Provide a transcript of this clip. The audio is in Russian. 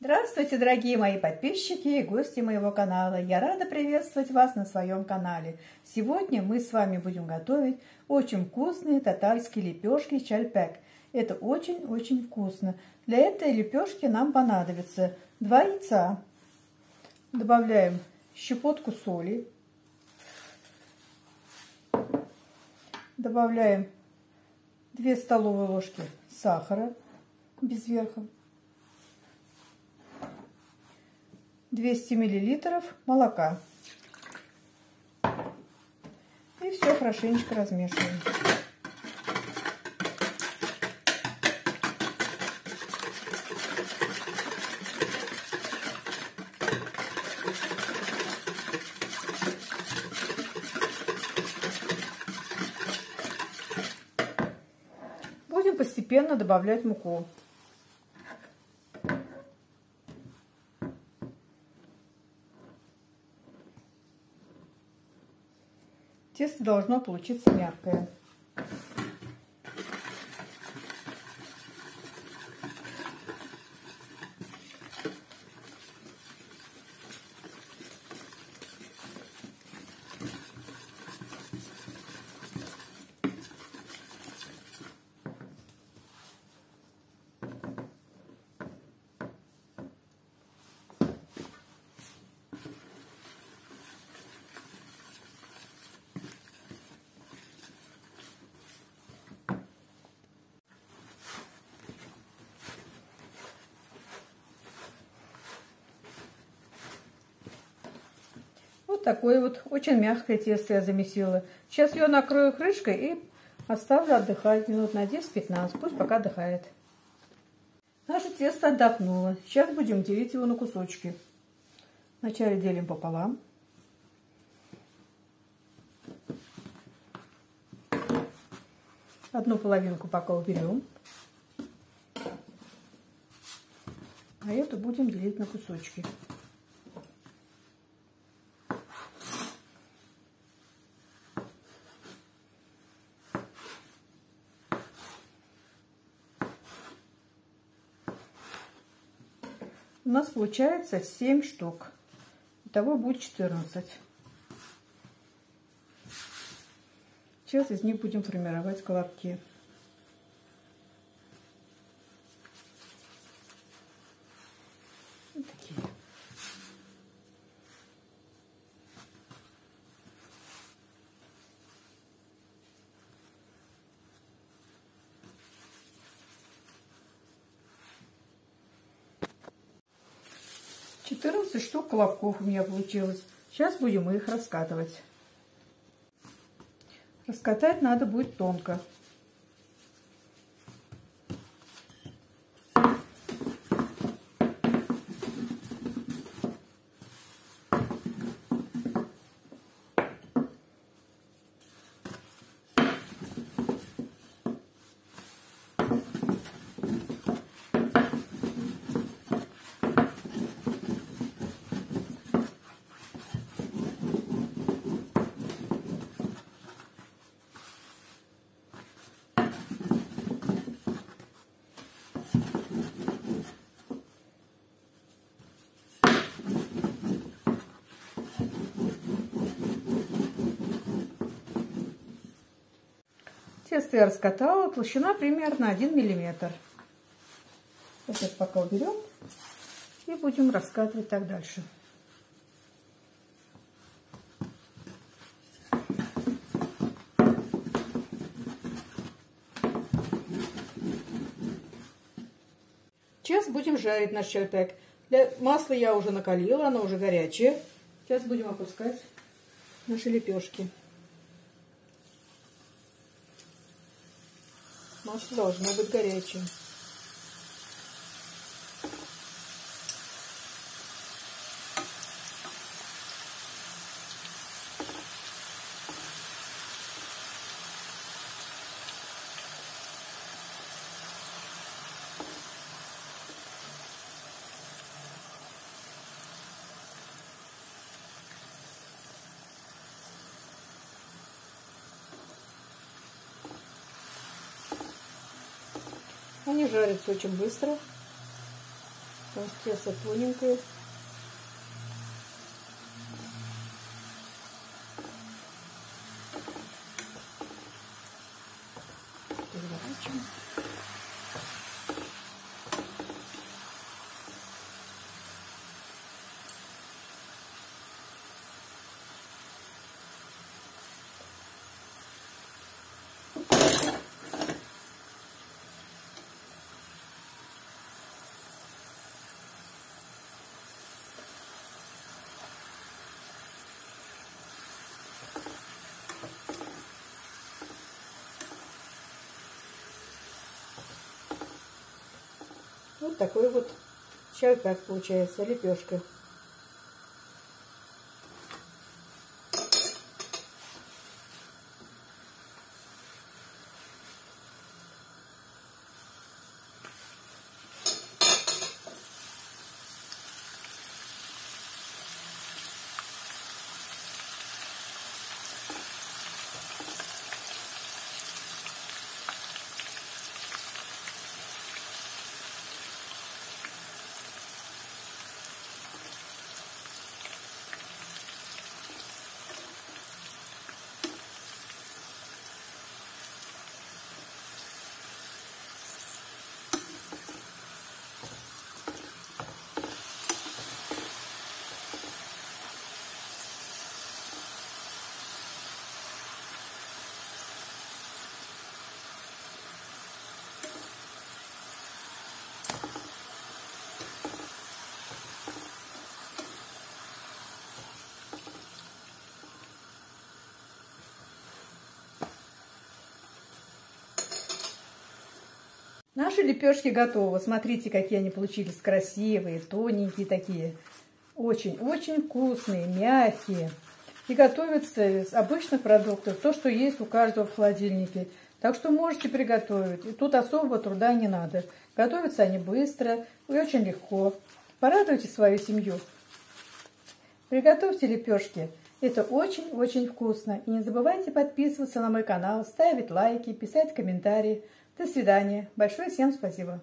Здравствуйте, дорогие мои подписчики и гости моего канала. Я рада приветствовать вас на своем канале. Сегодня мы с вами будем готовить очень вкусные татарские лепешки чальпек. Это очень-очень вкусно. Для этой лепешки нам понадобится 2 яйца. Добавляем щепотку соли. Добавляем 2 столовые ложки сахара без верха. 200 миллилитров молока. И все хорошенечко размешиваем. Будем постепенно добавлять муку. Тесто должно получиться мягкое. Вот такое вот очень мягкое тесто я замесила. Сейчас ее накрою крышкой и оставлю отдыхать минут на 10-15. Пусть пока отдыхает. Наше тесто отдохнуло. Сейчас будем делить его на кусочки. Вначале делим пополам. Одну половинку пока уберем. А эту будем делить на кусочки. У нас получается 7 штук. Итого будет 14. Сейчас из них будем формировать колобки. Вот такие. «14 штук колобков у меня получилось. Сейчас будем их раскатывать. Раскатать надо будет тонко. Тесто я раскатала, толщина примерно 1 миллиметр. Вот это пока уберем и будем раскатывать так дальше. Сейчас будем жарить наш чальпек. Масло я уже накалила, оно уже горячее. Сейчас будем опускать наши лепешки. Масло должно быть горячим. Они жарятся очень быстро. Вот тесто тоненькое. Переворачиваем. Вот такой вот чальпак получается, лепешка. Наши лепешки готовы. Смотрите, какие они получились красивые, тоненькие такие. Очень-очень вкусные, мягкие. И готовятся из обычных продуктов, то, что есть у каждого в холодильнике. Так что можете приготовить. И тут особого труда не надо. Готовятся они быстро и очень легко. Порадуйте свою семью. Приготовьте лепешки. Это очень-очень вкусно. И не забывайте подписываться на мой канал, ставить лайки, писать комментарии. До свидания. Большое всем спасибо.